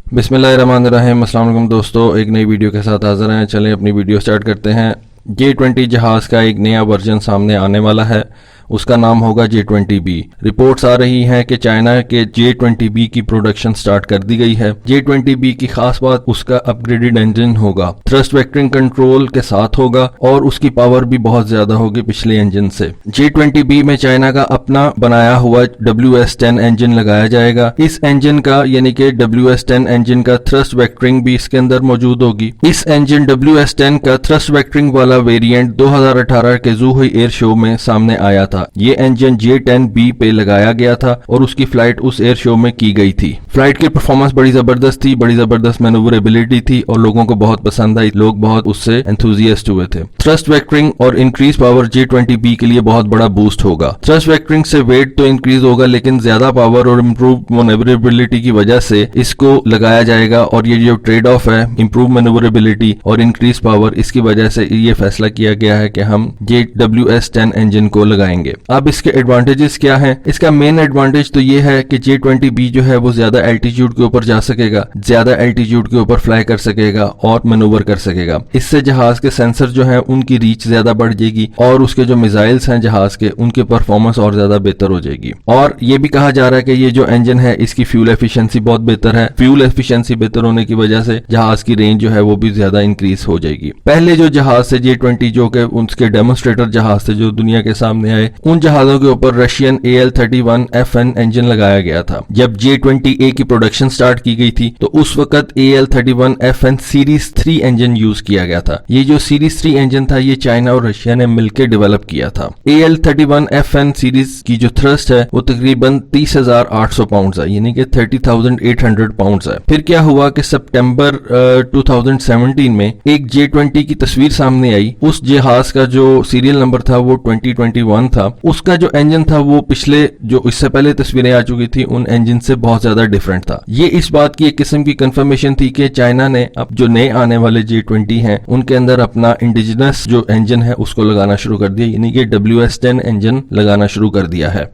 बिस्मिल्लाहिर्रहमानिर्रहीम। अस्सलाम वालेकुम दोस्तों, एक नई वीडियो के साथ हाज़िर हैं। चलें अपनी वीडियो स्टार्ट करते हैं। J-20 जहाज़ का एक नया वर्जन सामने आने वाला है, उसका नाम होगा J-20B। रिपोर्ट्स आ रही हैं कि चाइना के J-20B की प्रोडक्शन स्टार्ट कर दी गई है। J-20B की खास बात उसका अपग्रेडेड इंजन होगा, थ्रस्ट वेक्टरिंग कंट्रोल के साथ होगा और उसकी पावर भी बहुत ज्यादा होगी पिछले इंजन से। J-20B में चाइना का अपना बनाया हुआ WS-10 इंजन लगाया जाएगा। इस इंजन का यानी कि WS-10 इंजन का थ्रस्ट वेक्टरिंग भी इसके अंदर मौजूद होगी। इस इंजन WS-10 का थ्रस्ट वेक्टरिंग वाला वेरिएंट 2018 के ज़ूहुई एयर शो में सामने आया था। ये इंजन J-10B पे लगाया गया था और उसकी फ्लाइट उस एयर शो में की गई थी। फ्लाइट की परफॉर्मेंस बड़ी जबरदस्त थी, बड़ी जबरदस्त मैनूवरेबिलिटी थी और लोगों को बहुत पसंद आई। लोग बहुत उससे एंथुजियास्ट हुए थे। थ्रस्ट वेक्टरिंग और इंक्रीज पावर J-20B के लिए बहुत बड़ा बूस्ट होगा। थ्रस्ट वेक्टरिंग से वेट तो इंक्रीज होगा, लेकिन ज्यादा पावर और इम्प्रूव मैनूवरेबिलिटी की वजह से इसको लगाया जाएगा और ये जो ट्रेड ऑफ है इम्प्रूव मैनूवरेबिलिटी और इंक्रीज पावर, इसकी वजह से ये फैसला किया गया है कि हम WS-10 इंजन को लगाएंगे। अब इसके एडवांटेजेस क्या हैं? इसका मेन एडवांटेज तो ये है कि J-20B जो है वो ज्यादा एल्टीट्यूड के ऊपर जा सकेगा, ज्यादा एल्टीट्यूड के ऊपर फ्लाई कर सकेगा और मैनूवर कर सकेगा। इससे जहाज के सेंसर जो है उनकी रीच ज्यादा बढ़ जाएगी और उसके जो मिसाइल्स हैं जहाज के, उनके परफॉर्मेंस और ज्यादा बेहतर हो जाएगी। और ये भी कहा जा रहा है कि ये जो इंजन है इसकी फ्यूल एफिशिएंसी बहुत बेहतर है। फ्यूल एफिशिएंसी बेहतर होने की वजह से जहाज की रेंज जो है वो भी ज्यादा इंक्रीज हो जाएगी। पहले जो जहाज से J-20 जो के उसके डेमोन्स्ट्रेटर जहाज थे जो दुनिया के सामने आए, उन जहाजों के ऊपर रशियन AL-31FN इंजन लगाया गया था। जब J-20A की प्रोडक्शन स्टार्ट की गई थी तो उस वक्त AL-31FN सीरीज 3 इंजन यूज किया गया था। ये जो सीरीज 3 इंजन था ये चाइना और रशिया ने मिलकर डेवलप किया था। AL-31FN सीरीज की जो थ्रस्ट है वो तकरीबन 30,800 पाउंड है, यानी कि 30,800 पाउंड है। फिर क्या हुआ कि सितंबर 2017 में एक J-20 की तस्वीर सामने आई। उस जहाज का जो सीरियल नंबर था वो 2021 था। उसका जो इंजन था वो पिछले जो इससे पहले तस्वीरें आ चुकी थी उन इंजन से बहुत ज्यादा डिफरेंट था। ये इस बात की एक किस्म की कंफर्मेशन थी कि चाइना ने अब जो नए आने वाले J-20 हैं उनके अंदर अपना इंडिजिनस जो इंजन है उसको लगाना शुरू कर दिया, यानी कि WS-10 इंजन लगाना शुरू कर दिया है।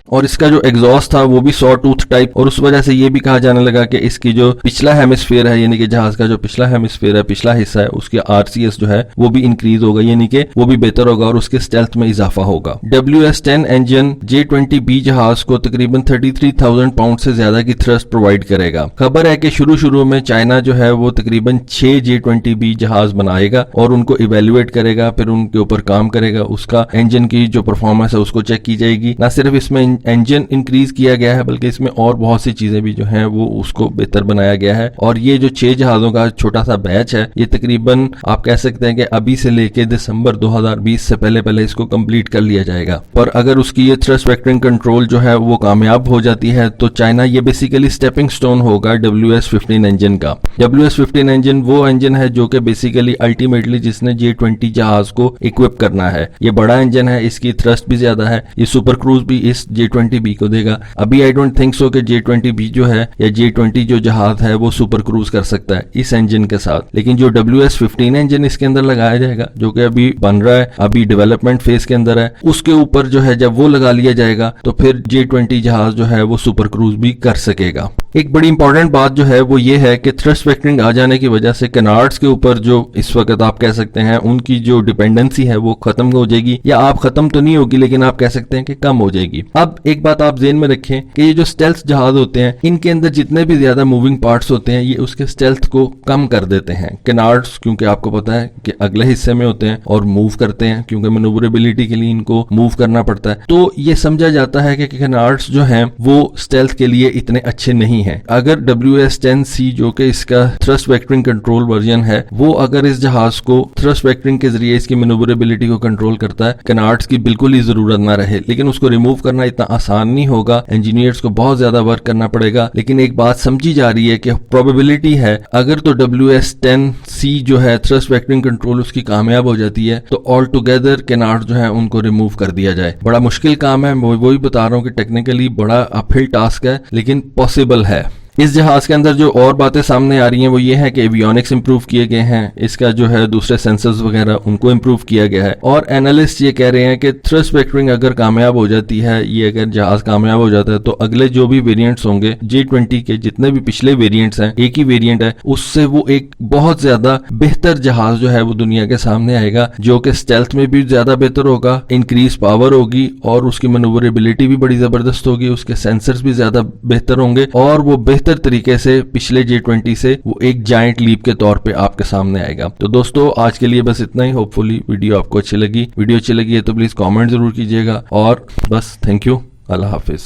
और इसका जो एग्जॉस्ट था वो भी सॉ टूथ टाइप, और उस वजह से ये भी कहा जाने लगा कि इसकी जो पिछला हेमिस्फीयर है, यानी कि जहाज का जो पिछला हेमिस्फीयर है, पिछला हिस्सा है, उसके RCS जो है वो भी इंक्रीज होगा, यानी कि वो भी बेहतर होगा और उसके स्टेल्थ में इजाफा होगा। WS-10 इंजन J-20B जहाज को तकरीबन 33,000 पाउंड से ज्यादा की थ्रस्ट प्रोवाइड करेगा। खबर है कि शुरू में चाइना जो है वो तकरीबन 6 J-20B जहाज बनाएगा और उनको इवेल्युएट करेगा, फिर उनके ऊपर काम करेगा। उसका इंजन की जो परफॉर्मेंस है उसको चेक की जाएगी। न सिर्फ इसमें इंजन इंक्रीज किया गया है बल्कि इसमें और बहुत सी चीजें भी जो हैं वो उसको बेहतर बनाया गया है। और ये जो 6 जहाजों का छोटा सा बैच है ये तकरीबन आप कह सकते हैं कि अभी से लेके दिसंबर 2020 से पहले इसको कंप्लीट कर लिया जाएगा। पर अगर उसकी ये थ्रस्ट वेक्टरिंग कंट्रोल जो है वो कामयाब हो जाती है तो चाइना ये बेसिकली स्टेपिंग स्टोन होगा WS-15 इंजन का। WS-15 इंजन वो इंजन है जो कि बेसिकली अल्टीमेटली जिसने J-20 जहाज को इक्विप करना है। ये बड़ा इंजन है, इसकी थ्रस्ट भी ज्यादा है, ये सुपर क्रूज भी इस J-20B को देगा। अभी आई डोंट थिंक सो कि J-20B जो है या J-20 जो जहाज है वो सुपर क्रूज कर सकता है इस इंजन के साथ, लेकिन जो WS-15 इंजन इसके अंदर लगाया जाएगा जो कि अभी बन रहा है, अभी डेवलपमेंट फेज के अंदर है, उसके ऊपर जो है जब वो लगा लिया जाएगा तो फिर J-20 जहाज जो है वो सुपर क्रूज भी कर सकेगा। एक बड़ी इंपॉर्टेंट बात जो है वो ये है कि थ्रस्ट वेक्टरिंग आ जाने की वजह से कनार्ड्स के ऊपर जो इस वक्त आप कह सकते हैं उनकी जो डिपेंडेंसी है वो खत्म हो जाएगी, या आप खत्म तो नहीं होगी लेकिन आप कह सकते हैं कि कम हो जाएगी। अब एक बात आप ज़हन में रखें कि ये जो स्टेल्थ जहाज होते हैं इनके अंदर जितने भी ज्यादा मूविंग पार्ट्स होते हैं ये उसके स्टेल्थ को कम कर देते हैं। कनार्ड्स क्योंकि आपको पता है कि अगले हिस्से में होते हैं और मूव करते हैं, क्योंकि मैनूवरेबिलिटी के लिए इनको मूव करना पड़ता है, तो ये समझा जाता है कि कनार्ड्स जो हैं वो स्टेल्थ के लिए इतने अच्छे नहीं है। अगर WS-10C जो कि इसका थ्रस्ट वेक्टरिंग कंट्रोल वर्जन है वो अगर इस जहाज को थ्रस्ट वेक्टरिंग के जरिए इसकी मैनूवरेबिलिटी को कंट्रोल करता है, कनार्ड्स की बिल्कुल ही जरूरत ना रहे, लेकिन उसको रिमूव करना इतना आसान नहीं होगा, इंजीनियर्स को बहुत ज्यादा वर्क करना पड़ेगा। लेकिन एक बात समझी जा रही है कि प्रोबेबिलिटी है अगर तो WS-10C जो है थ्रस्ट वेक्टरिंग कंट्रोल उसकी कामयाब हो जाती है तो ऑल टुगेदर कनार्ड जो है उनको रिमूव कर दिया जाए। बड़ा मुश्किल काम है, मैं वही बता रहा हूँ कि टेक्निकली बड़ा अपहिल टास्क है, लेकिन पॉसिबल है। इस जहाज के अंदर जो और बातें सामने आ रही हैं वो ये है कि एवियोनिक्स इंप्रूव किए गए हैं, इसका जो है दूसरे सेंसर्स वगैरह उनको इंप्रूव किया गया है, और एनालिस्ट ये कह रहे हैं कि थ्रस्ट वेक्टरिंग अगर कामयाब हो जाती है, ये अगर जहाज कामयाब हो जाता है तो अगले जो भी वेरिएंट्स होंगे J20 के, जितने भी पिछले वेरिएंट्स हैं, एक ही वेरिएंट है, उससे वो एक बहुत ज्यादा बेहतर जहाज जो है वो दुनिया के सामने आएगा, जो कि स्टेल्थ में भी ज्यादा बेहतर होगा, इंक्रीज पावर होगी और उसकी मैन्यूवरेबिलिटी भी बड़ी जबरदस्त होगी, उसके सेंसर्स भी ज्यादा बेहतर होंगे और वो बेहतर तरीके से पिछले J20 से वो एक जायंट लीप के तौर पे आपके सामने आएगा। तो दोस्तों आज के लिए बस इतना ही। होपफुली वीडियो आपको अच्छी लगी। वीडियो अच्छी लगी है तो प्लीज कमेंट जरूर कीजिएगा और बस थैंक यू। Allah Hafiz.